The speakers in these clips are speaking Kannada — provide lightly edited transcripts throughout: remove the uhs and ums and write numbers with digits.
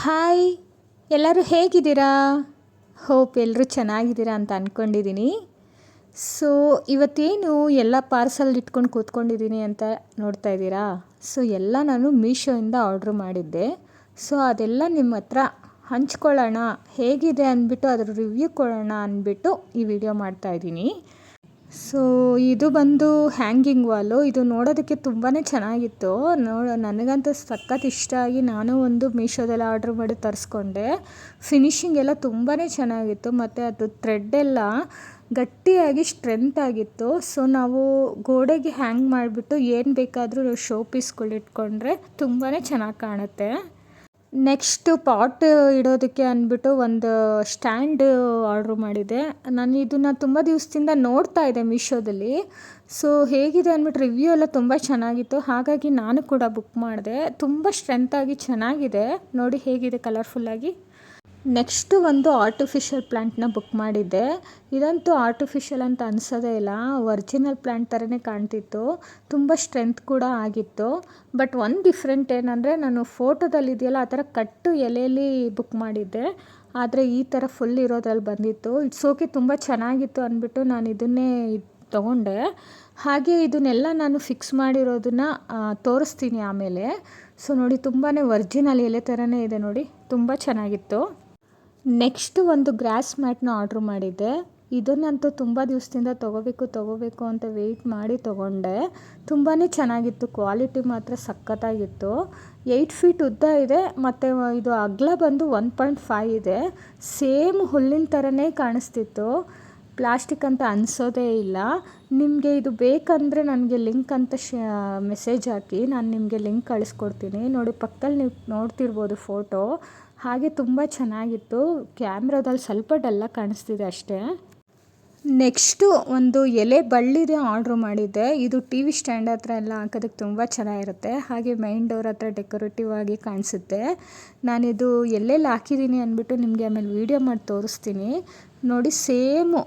ಹಾಯ್, ಎಲ್ಲರೂ ಹೇಗಿದ್ದೀರಾ? ಹೋಪ್ ಎಲ್ಲರೂ ಚೆನ್ನಾಗಿದ್ದೀರಾ ಅಂತ ಅಂದ್ಕೊಂಡಿದ್ದೀನಿ. ಸೊ ಇವತ್ತೇನು ಎಲ್ಲ ಪಾರ್ಸಲ್ ಇಟ್ಕೊಂಡು ಕೂತ್ಕೊಂಡಿದ್ದೀನಿ ಅಂತ ನೋಡ್ತಾ ಇದ್ದೀರಾ. ಸೊ ಎಲ್ಲ ನಾನು ಮೀಶೋಯಿಂದ ಆರ್ಡ್ರ್ ಮಾಡಿದ್ದೆ. ಸೊ ಅದೆಲ್ಲ ನಿಮ್ಮ ಹತ್ರ ಹಂಚ್ಕೊಳ್ಳೋಣ, ಹೇಗಿದೆ ಅಂದ್ಬಿಟ್ಟು ಅದ್ರ ರಿವ್ಯೂ ಕೊಡೋಣ ಅಂದ್ಬಿಟ್ಟು ಈ ವಿಡಿಯೋ ಮಾಡ್ತಾಯಿದ್ದೀನಿ. ಸೊ ಇದು ಬಂದು ಹ್ಯಾಂಗಿಂಗ್ ವಾಲು. ಇದು ನೋಡೋದಕ್ಕೆ ತುಂಬಾ ಚೆನ್ನಾಗಿತ್ತು. ನನಗಂತೂ ಸಖತ್ ಇಷ್ಟ ಆಗಿ ನಾನು ಒಂದು ಮೀಶೋದಲ್ಲಿ ಆರ್ಡ್ರ್ ಮಾಡಿ ತರಿಸ್ಕೊಂಡೆ. ಫಿನಿಶಿಂಗ್ ಎಲ್ಲ ತುಂಬಾ ಚೆನ್ನಾಗಿತ್ತು ಮತ್ತು ಅದು ಥ್ರೆಡ್ ಎಲ್ಲ ಗಟ್ಟಿಯಾಗಿ ಸ್ಟ್ರೆಂತ್ ಆಗಿತ್ತು. ಸೊ ನಾವು ಗೋಡೆಗೆ ಹ್ಯಾಂಗ್ ಮಾಡಿಬಿಟ್ಟು ಏನು ಬೇಕಾದರೂ ಶೋ ಪೀಸ್ಗಳು ಇಟ್ಕೊಂಡ್ರೆ ತುಂಬಾ ಚೆನ್ನಾಗಿ ಕಾಣುತ್ತೆ. ನೆಕ್ಸ್ಟು ಪಾಟ್ ಇಡೋದಕ್ಕೆ ಅಂದ್ಬಿಟ್ಟು ಒಂದು ಸ್ಟ್ಯಾಂಡ್ ಆರ್ಡ್ರ್ ಮಾಡಿದೆ. ನಾನು ಇದನ್ನು ತುಂಬ ದಿವಸದಿಂದ ನೋಡ್ತಾ ಇದ್ದೆ ಮೀಶೋದಲ್ಲಿ. ಸೊ ಹೇಗಿದೆ ಅಂದ್ಬಿಟ್ಟು ರಿವ್ಯೂ ಎಲ್ಲ ತುಂಬ ಚೆನ್ನಾಗಿತ್ತು, ಹಾಗಾಗಿ ನಾನು ಕೂಡ ಬುಕ್ ಮಾಡಿದೆ. ತುಂಬ ಸ್ಟ್ರೆಂತಾಗಿ ಚೆನ್ನಾಗಿದೆ, ನೋಡಿ ಹೇಗಿದೆ ಕಲರ್ಫುಲ್ಲಾಗಿ. ನೆಕ್ಸ್ಟು ಒಂದು ಆರ್ಟಿಫಿಷಿಯಲ್ ಪ್ಲ್ಯಾಂಟ್ನ ಬುಕ್ ಮಾಡಿದ್ದೆ. ಇದಂತೂ ಆರ್ಟಿಫಿಷಿಯಲ್ ಅಂತ ಅನಿಸೋದೇ ಇಲ್ಲ, ಒರಿಜಿನಲ್ ಪ್ಲ್ಯಾಂಟ್ ಥರನೇ ಕಾಣ್ತಿತ್ತು. ತುಂಬ ಸ್ಟ್ರೆಂತ್ ಕೂಡ ಆಗಿತ್ತು. ಬಟ್ ಒಂದು ಡಿಫ್ರೆಂಟ್ ಏನಂದರೆ, ನಾನು ಫೋಟೋದಲ್ಲಿದೆಯಲ್ಲ ಆ ಥರ ಕಟ್ಟು ಎಲೆಯಲ್ಲಿ ಬುಕ್ ಮಾಡಿದ್ದೆ, ಆದರೆ ಈ ಥರ ಫುಲ್ ಇರೋದ್ರಲ್ಲಿ ಬಂದಿತ್ತು. ಇಟ್ಸ್ ಓಕೆ, ತುಂಬ ಚೆನ್ನಾಗಿತ್ತು ಅಂದ್ಬಿಟ್ಟು ನಾನು ಇದನ್ನೇ ತೊಗೊಂಡೆ. ಹಾಗೆ ಇದನ್ನೆಲ್ಲ ನಾನು ಫಿಕ್ಸ್ ಮಾಡಿರೋದನ್ನು ತೋರಿಸ್ತೀನಿ ಆಮೇಲೆ. ಸೊ ನೋಡಿ, ತುಂಬಾ ಒರಿಜಿನಲ್ ಎಲೆ ಥರನೇ ಇದೆ ನೋಡಿ, ತುಂಬ ಚೆನ್ನಾಗಿತ್ತು. ನೆಕ್ಸ್ಟು ಒಂದು ಗ್ರಾಸ್ ಮ್ಯಾಟ್ನ ಆರ್ಡ್ರ್ ಮಾಡಿದ್ದೆ. ಇದನ್ನಂತೂ ತುಂಬ ದಿವಸದಿಂದ ತೊಗೋಬೇಕು ಅಂತ ವೆಯ್ಟ್ ಮಾಡಿ ತೊಗೊಂಡೆ. ತುಂಬಾ ಚೆನ್ನಾಗಿತ್ತು, ಕ್ವಾಲಿಟಿ ಮಾತ್ರ ಸಖತ್ತಾಗಿತ್ತು. 8 ಫೀಟ್ ಉದ್ದ ಇದೆ ಮತ್ತು ಇದು ಅಗಲ ಬಂದು 1.5 ಇದೆ. ಸೇಮ್ ಹುಲ್ಲಿನ ಥರನೇ ಕಾಣಿಸ್ತಿತ್ತು, ಪ್ಲಾಸ್ಟಿಕ್ ಅಂತ ಅನಿಸೋದೇ ಇಲ್ಲ. ನಿಮಗೆ ಇದು ಬೇಕಂದರೆ ನನಗೆ ಲಿಂಕ್ ಅಂತ ಮೆಸೇಜ್ ಹಾಕಿ, ನಾನು ನಿಮಗೆ ಲಿಂಕ್ ಕಳಿಸ್ಕೊಡ್ತೀನಿ. ನೋಡಿ ಪಕ್ಕದಲ್ಲಿ ನೀವು ನೋಡ್ತಿರ್ಬೋದು ಫೋಟೋ, ಹಾಗೆ ತುಂಬ ಚೆನ್ನಾಗಿತ್ತು. ಕ್ಯಾಮ್ರಾದಲ್ಲಿ ಸ್ವಲ್ಪ ಡಲ್ಲ ಕಾಣಿಸ್ತಿದೆ ಅಷ್ಟೇ. ನೆಕ್ಸ್ಟು ಒಂದು ಎಲೆ ಬಳ್ಳಿದೆ ಆರ್ಡ್ರ್ ಮಾಡಿದ್ದೆ. ಇದು ಟಿ ವಿ ಸ್ಟ್ಯಾಂಡ್ ಹತ್ರ ಎಲ್ಲ ಹಾಕೋದಕ್ಕೆ ತುಂಬ ಚೆನ್ನಾಗಿರುತ್ತೆ, ಹಾಗೆ ಮೈನ್ ಡೋರ್ ಹತ್ರ ಡೆಕೋರೇಟಿವ್ ಆಗಿ ಕಾಣಿಸುತ್ತೆ. ನಾನಿದು ಎಲ್ಲೆಲ್ಲಿ ಹಾಕಿದ್ದೀನಿ ಅಂದ್ಬಿಟ್ಟು ನಿಮಗೆ ಆಮೇಲೆ ವೀಡಿಯೋ ಮಾಡಿ ತೋರಿಸ್ತೀನಿ. ನೋಡಿ ಸೇಮು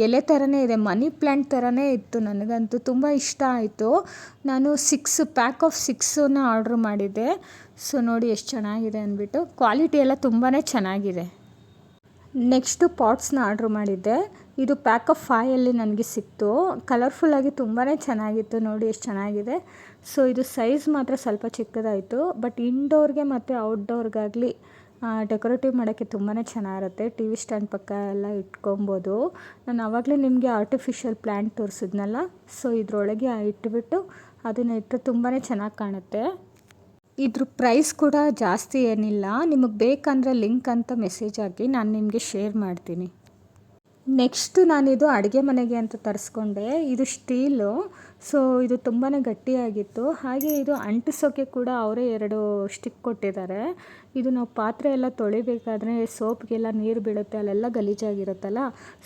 ಎಲೆ ಥರನೇ ಇದೆ, ಮನಿ ಪ್ಲ್ಯಾಂಟ್ ಥರನೇ ಇತ್ತು. ನನಗಂತೂ ತುಂಬ ಇಷ್ಟ ಆಯಿತು. ನಾನು 6 ಪ್ಯಾಕ್ ಆಫ್ 6ನ ಆರ್ಡ್ರ್ ಮಾಡಿದ್ದೆ. ಸೊ ನೋಡಿ ಎಷ್ಟು ಚೆನ್ನಾಗಿದೆ ಅಂದ್ಬಿಟ್ಟು, ಕ್ವಾಲಿಟಿ ಎಲ್ಲ ತುಂಬಾ ಚೆನ್ನಾಗಿದೆ. ನೆಕ್ಸ್ಟು ಪಾಟ್ಸ್ನ ಆರ್ಡ್ರ್ ಮಾಡಿದ್ದೆ. ಇದು ಪ್ಯಾಕ್ ಆಫ್ 5ಅಲ್ಲಿ ನನಗೆ ಸಿಕ್ತು. ಕಲರ್ಫುಲ್ಲಾಗಿ ತುಂಬಾ ಚೆನ್ನಾಗಿತ್ತು, ನೋಡಿ ಎಷ್ಟು ಚೆನ್ನಾಗಿದೆ. ಸೊ ಇದು ಸೈಜ್ ಮಾತ್ರ ಸ್ವಲ್ಪ ಚಿಕ್ಕದಾಯಿತು, ಬಟ್ ಇಂಡೋರ್ಗೆ ಮತ್ತು ಔಟ್ಡೋರ್ಗಾಗಲಿ ಡೆಕೋರೇಟಿವ್ ಮಾಡೋಕ್ಕೆ ತುಂಬಾ ಚೆನ್ನಾಗಿರುತ್ತೆ. ಟಿ ವಿ ಸ್ಟ್ಯಾಂಡ್ ಪಕ್ಕ ಎಲ್ಲ ಇಟ್ಕೊಬೋದು. ನಾನು ಆವಾಗಲೇ ನಿಮಗೆ ಆರ್ಟಿಫಿಷಿಯಲ್ ಪ್ಲ್ಯಾಂಟ್ ತೋರಿಸಿದ್ನಲ್ಲ, ಸೊ ಇದರೊಳಗೆ ಇಟ್ಬಿಟ್ಟು ಅದನ್ನು ಇಟ್ಟರೆ ತುಂಬಾ ಚೆನ್ನಾಗಿ ಕಾಣುತ್ತೆ. ಇದ್ರ ಪ್ರೈಸ್ ಕೂಡ ಜಾಸ್ತಿ ಏನಿಲ್ಲ. ನಿಮಗೆ ಬೇಕಂದರೆ ಲಿಂಕ್ ಅಂತ ಮೆಸೇಜ್ ಹಾಕಿ, ನಾನು ನಿಮಗೆ ಶೇರ್ ಮಾಡ್ತೀನಿ. ನೆಕ್ಸ್ಟು ನಾನಿದು ಅಡುಗೆ ಮನೆಗೆ ಅಂತ ತರಿಸ್ಕೊಂಡೆ. ಇದು ಸ್ಟೀಲು, ಸೊ ಇದು ತುಂಬಾ ಗಟ್ಟಿಯಾಗಿತ್ತು. ಹಾಗೆ ಇದು ಅಂಟಿಸೋಕ್ಕೆ ಕೂಡ ಅವರೇ 2 ಸ್ಟಿಕ್ ಕೊಟ್ಟಿದ್ದಾರೆ. ಇದು ನಾವು ಪಾತ್ರೆ ಎಲ್ಲ ತೊಳಿಬೇಕಾದ್ರೆ ಸೋಪ್ಗೆಲ್ಲ ನೀರು ಬೀಳುತ್ತೆ, ಅಲ್ಲೆಲ್ಲ ಗಲೀಜಾಗಿರುತ್ತಲ್ಲ.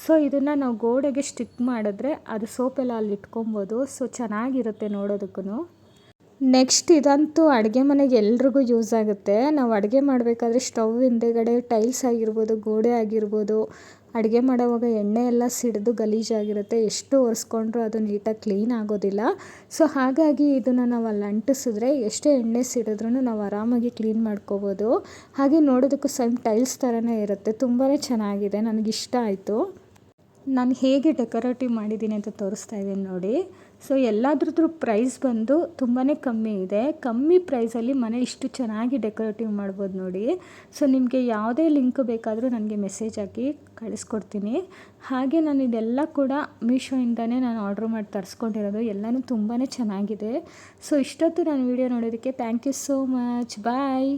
ಸೊ ಇದನ್ನು ನಾವು ಗೋಡೆಗೆ ಸ್ಟಿಕ್ ಮಾಡಿದ್ರೆ ಅದು ಸೋಪೆಲ್ಲ ಅಲ್ಲಿ ಇಟ್ಕೊಬೋದು. ಸೊ ಚೆನ್ನಾಗಿರುತ್ತೆ ನೋಡೋದಕ್ಕೂ. ನೆಕ್ಸ್ಟ್ ಇದಂತೂ ಅಡುಗೆ ಮನೆಗೆ ಎಲ್ರಿಗೂ ಯೂಸ್ ಆಗುತ್ತೆ. ನಾವು ಅಡುಗೆ ಮಾಡಬೇಕಾದ್ರೆ ಸ್ಟವ್ ಹಿಂದೆಗಡೆ ಟೈಲ್ಸ್ ಆಗಿರ್ಬೋದು, ಗೋಡೆ ಆಗಿರ್ಬೋದು, ಅಡುಗೆ ಮಾಡೋವಾಗ ಎಣ್ಣೆ ಎಲ್ಲ ಸಿಡಿದು ಗಲೀಜಾಗಿರುತ್ತೆ, ಎಷ್ಟು ಒರೆಸ್ಕೊಂಡ್ರೂ ಅದು ನೀಟಾಗಿ ಕ್ಲೀನ್ ಆಗೋದಿಲ್ಲ. ಸೊ ಹಾಗಾಗಿ ಇದನ್ನು ನಾವು ಅಲ್ಲಿ ಅಂಟಿಸಿದ್ರೆ ಎಷ್ಟೇ ಎಣ್ಣೆ ಸಿಡಿದ್ರೂ ನಾವು ಆರಾಮಾಗಿ ಕ್ಲೀನ್ ಮಾಡ್ಕೋಬೋದು. ಹಾಗೆ ನೋಡೋದಕ್ಕೂ ಸೇಮ್ ಟೈಲ್ಸ್ ಥರನೇ ಇರುತ್ತೆ, ತುಂಬಾ ಚೆನ್ನಾಗಿದೆ, ನನಗಿಷ್ಟ ಆಯಿತು. ನಾನು ಹೇಗೆ ಡೆಕೋರೇಟಿವ್ ಮಾಡಿದ್ದೀನಿ ಅಂತ ತೋರಿಸ್ತಾ ಇದ್ದೀನಿ ನೋಡಿ. ಸೊ ಎಲ್ಲದ್ರದ್ದು ಪ್ರೈಸ್ ಬಂದು ತುಂಬಾ ಕಮ್ಮಿ ಇದೆ. ಕಮ್ಮಿ ಪ್ರೈಸಲ್ಲಿ ಮನೆ ಇಷ್ಟು ಚೆನ್ನಾಗಿ ಡೆಕೋರೇಟಿವ್ ಮಾಡ್ಬೋದು ನೋಡಿ. ಸೊ ನಿಮಗೆ ಯಾವುದೇ ಲಿಂಕ್ ಬೇಕಾದರೂ ನನಗೆ ಮೆಸೇಜ್ ಹಾಕಿ ಕಳಿಸ್ಕೊಡ್ತೀನಿ. ಹಾಗೆ ನಾನು ಇದೆಲ್ಲ ಕೂಡ ಮೀಶೋಯಿಂದನೇ ನಾನು ಆರ್ಡ್ರ್ ಮಾಡಿ ತರಿಸ್ಕೊಂಡಿರೋದು. ಎಲ್ಲನೂ ತುಂಬಾ ಚೆನ್ನಾಗಿದೆ. ಸೊ ಇಷ್ಟೊತ್ತು ನಾನು ವೀಡಿಯೋ ನೋಡೋದಕ್ಕೆ thank you so much. Bye.